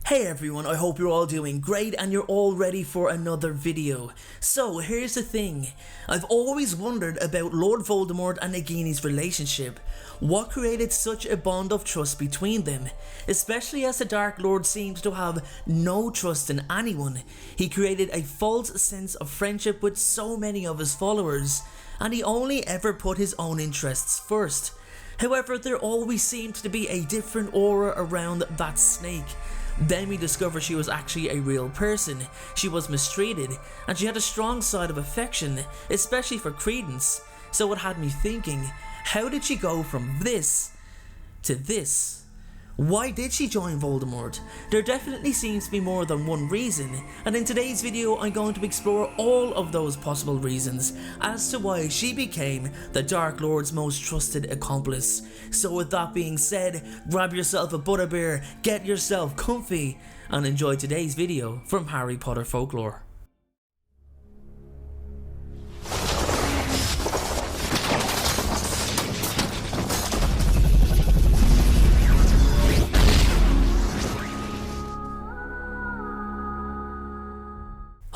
Hey everyone, I hope you're all doing great and you're all ready for another video. So here's the thing, I've always wondered about Lord Voldemort and Nagini's relationship. What created such a bond of trust between them? Especially as the Dark Lord seemed to have no trust in anyone. He created a false sense of friendship with so many of his followers, and he only ever put his own interests first. However, there always seemed to be a different aura around that snake. Then we discover she was actually a real person, she was mistreated, and she had a strong side of affection, especially for Credence. So it had me thinking, how did she go from this to this? Why did she join Voldemort? There definitely seems to be more than one reason, and in today's video I'm going to explore all of those possible reasons as to why she became the Dark Lord's most trusted accomplice. So with that being said, grab yourself a butterbeer, get yourself comfy, and enjoy today's video from Harry Potter Folklore.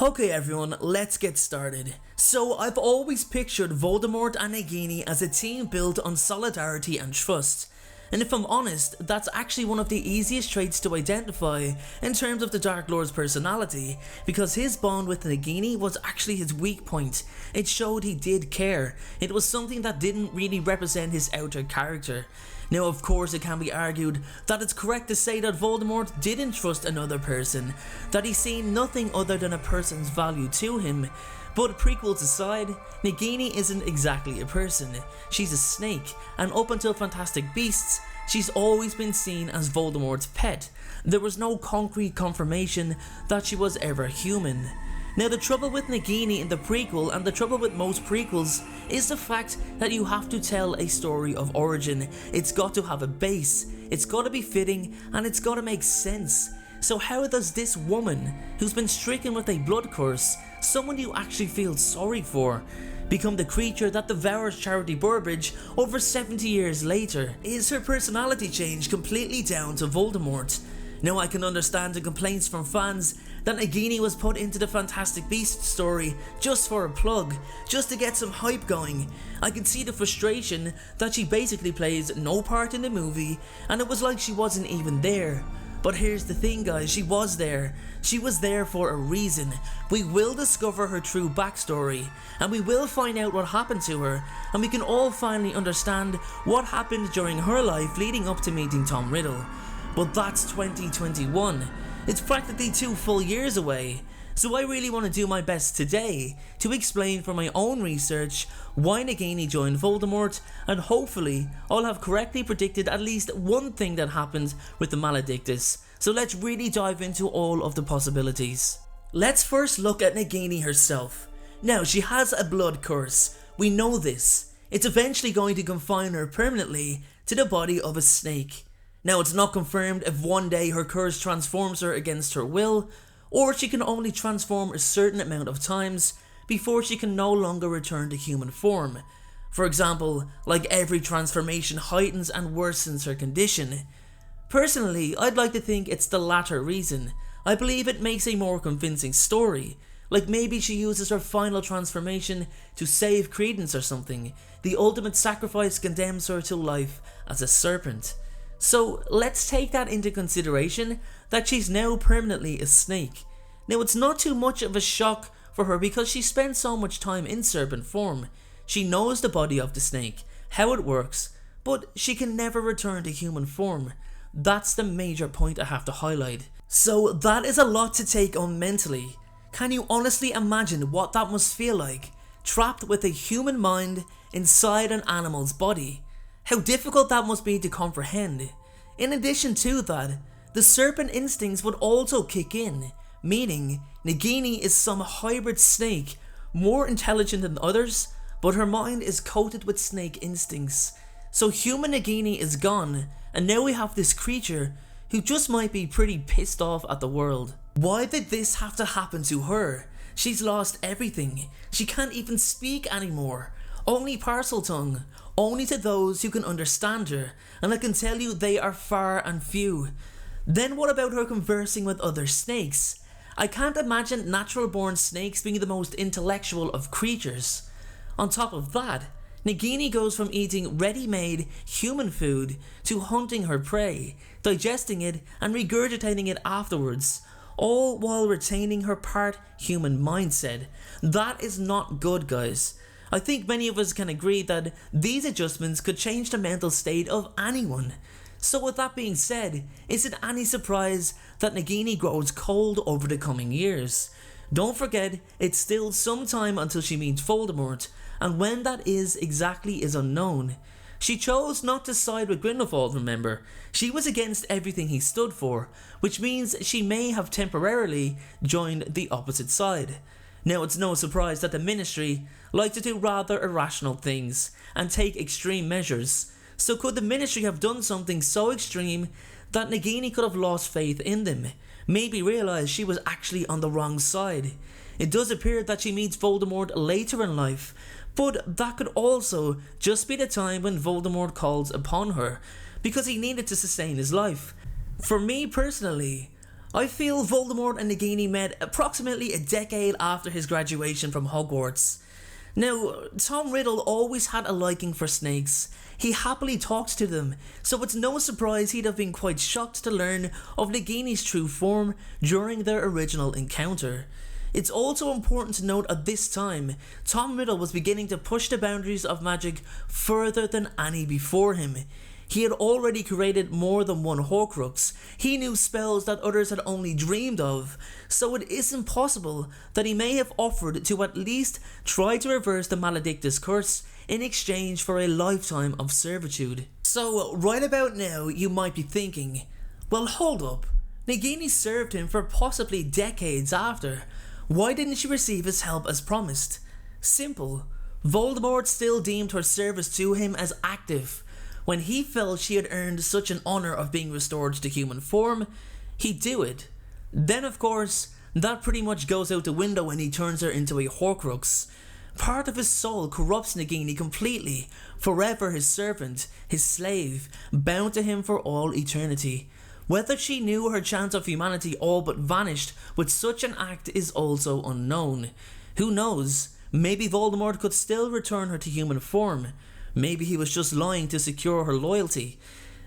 Okay everyone, let's get started. So I've always pictured Voldemort and Nagini as a team built on solidarity and trust. And if I'm honest, that's actually one of the easiest traits to identify in terms of the Dark Lord's personality, because his bond with Nagini was actually his weak point. It showed he did care. It was something that didn't really represent his outer character. Now of course it can be argued that it's correct to say that Voldemort didn't trust another person, that he seen nothing other than a person's value to him. But prequels aside, Nagini isn't exactly a person, she's a snake, and up until Fantastic Beasts, she's always been seen as Voldemort's pet. There was no concrete confirmation that she was ever human. Now the trouble with Nagini in the prequel, and the trouble with most prequels, is the fact that you have to tell a story of origin. It's got to have a base, it's got to be fitting, and it's got to make sense. So how does this woman, who's been stricken with a blood curse, someone you actually feel sorry for, become the creature that devours Charity Burbage over 70 years later? Is her personality change completely down to Voldemort? Now I can understand the complaints from fans that Nagini was put into the Fantastic Beasts story just for a plug, just to get some hype going. I can see the frustration that she basically plays no part in the movie, and it was like she wasn't even there. But here's the thing guys, she was there. She was there for a reason. We will discover her true backstory, and we will find out what happened to her, and we can all finally understand what happened during her life leading up to meeting Tom Riddle. But that's 2021. It's practically 2 full years away. So I really want to do my best today to explain from my own research why Nagini joined Voldemort, and hopefully I'll have correctly predicted at least one thing that happened with the Maledictus. So let's really dive into all of the possibilities. Let's first look at Nagini herself. Now she has a blood curse, we know this. It's eventually going to confine her permanently to the body of a snake. Now it's not confirmed if one day her curse transforms her against her will, or she can only transform a certain amount of times before she can no longer return to human form. For example, like every transformation heightens and worsens her condition. Personally, I'd like to think it's the latter reason. I believe it makes a more convincing story. Like maybe she uses her final transformation to save Credence or something. The ultimate sacrifice condemns her to life as a serpent. So let's take that into consideration, that she's now permanently a snake. Now it's not too much of a shock for her because she spent so much time in serpent form. She knows the body of the snake, how it works, but she can never return to human form. That's the major point I have to highlight. So that is a lot to take on mentally. Can you honestly imagine what that must feel like? Trapped with a human mind inside an animal's body. How difficult that must be to comprehend. In addition to that, the serpent instincts would also kick in, meaning Nagini is some hybrid snake, more intelligent than others, but her mind is coated with snake instincts. So human Nagini is gone, and now we have this creature who just might be pretty pissed off at the world. Why did this have to happen to her? She's lost everything. She can't even speak anymore. Only parcel tongue. Only to those who can understand her, and I can tell you they are far and few. Then what about her conversing with other snakes? I can't imagine natural born snakes being the most intellectual of creatures. On top of that, Nagini goes from eating ready-made human food to hunting her prey, digesting it and regurgitating it afterwards, all while retaining her part human mindset. That is not good, guys. I think many of us can agree that these adjustments could change the mental state of anyone. So with that being said, is it any surprise that Nagini grows cold over the coming years? Don't forget, it's still some time until she meets Voldemort, and when that is exactly is unknown. She chose not to side with Grindelwald, remember. She was against everything he stood for, which means she may have temporarily joined the opposite side. Now it's no surprise that the Ministry like to do rather irrational things and take extreme measures. So could the Ministry have done something so extreme that Nagini could have lost faith in them? Maybe realise she was actually on the wrong side. It does appear that she meets Voldemort later in life, but that could also just be the time when Voldemort calls upon her, because he needed to sustain his life. For me personally, I feel Voldemort and Nagini met approximately a decade after his graduation from Hogwarts. Now, Tom Riddle always had a liking for snakes. He happily talks to them, so it's no surprise he'd have been quite shocked to learn of Nagini's true form during their original encounter. It's also important to note at this time, Tom Riddle was beginning to push the boundaries of magic further than any before him. He had already created more than one Horcrux. He knew spells that others had only dreamed of, so it isn't possible that he may have offered to at least try to reverse the Maledictus curse in exchange for a lifetime of servitude. So right about now you might be thinking, well hold up, Nagini served him for possibly decades after. Why didn't she receive his help as promised? Simple. Voldemort still deemed her service to him as active. When he felt she had earned such an honour of being restored to human form, he'd do it. Then of course, that pretty much goes out the window when he turns her into a Horcrux. Part of his soul corrupts Nagini completely, forever his servant, his slave, bound to him for all eternity. Whether she knew her chance of humanity all but vanished with such an act is also unknown. Who knows, maybe Voldemort could still return her to human form. Maybe he was just lying to secure her loyalty.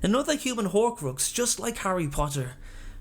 Another human Horcrux, just like Harry Potter.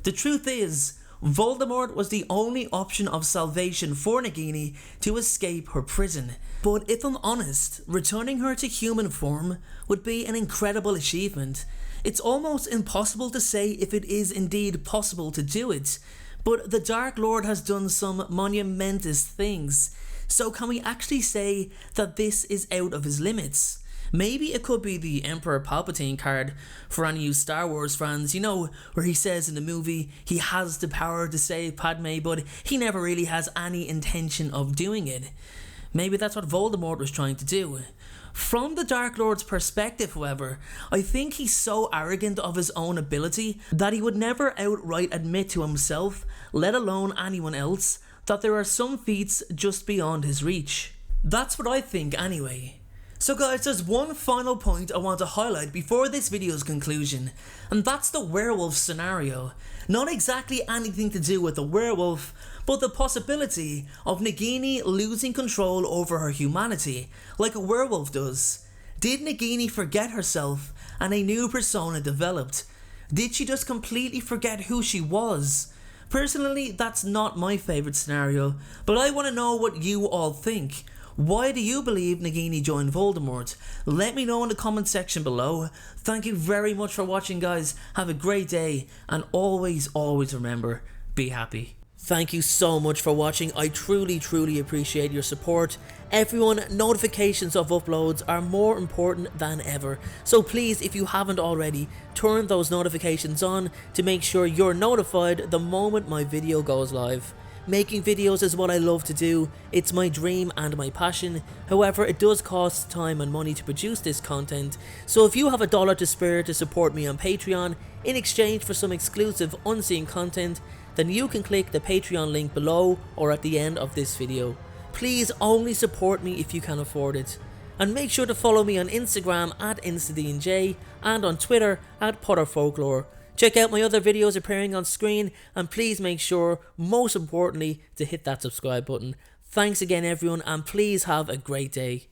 The truth is, Voldemort was the only option of salvation for Nagini to escape her prison. But if I'm honest, returning her to human form would be an incredible achievement. It's almost impossible to say if it is indeed possible to do it, but the Dark Lord has done some monumentous things, so can we actually say that this is out of his limits? Maybe it could be the Emperor Palpatine card for any of you Star Wars fans, you know, where he says in the movie he has the power to save Padme, but he never really has any intention of doing it. Maybe that's what Voldemort was trying to do. From the Dark Lord's perspective, however, I think he's so arrogant of his own ability that he would never outright admit to himself, let alone anyone else, that there are some feats just beyond his reach. That's what I think anyway. So guys, there's one final point I want to highlight before this video's conclusion, and that's the werewolf scenario. Not exactly anything to do with the werewolf, but the possibility of Nagini losing control over her humanity, like a werewolf does. Did Nagini forget herself and a new persona developed? Did she just completely forget who she was? Personally, that's not my favourite scenario, but I want to know what you all think. Why do you believe Nagini joined Voldemort? Let me know in the comment section below. Thank you very much for watching, guys. Have a great day, and always remember, be happy. Thank you so much for watching. I truly appreciate your support. Everyone, notifications of uploads are more important than ever. So please, if you haven't already, turn those notifications on to make sure you're notified the moment my video goes live. Making videos is what I love to do. It's my dream and my passion. However, it does cost time and money to produce this content. So if you have $1 to spare to support me on Patreon in exchange for some exclusive unseen content, then you can click the Patreon link below or at the end of this video. Please only support me if you can afford it. And make sure to follow me on Instagram at InstaDNJ and on Twitter at PotterFolklore. Check out my other videos appearing on screen, and please make sure, most importantly, to hit that subscribe button. Thanks again everyone, and please have a great day.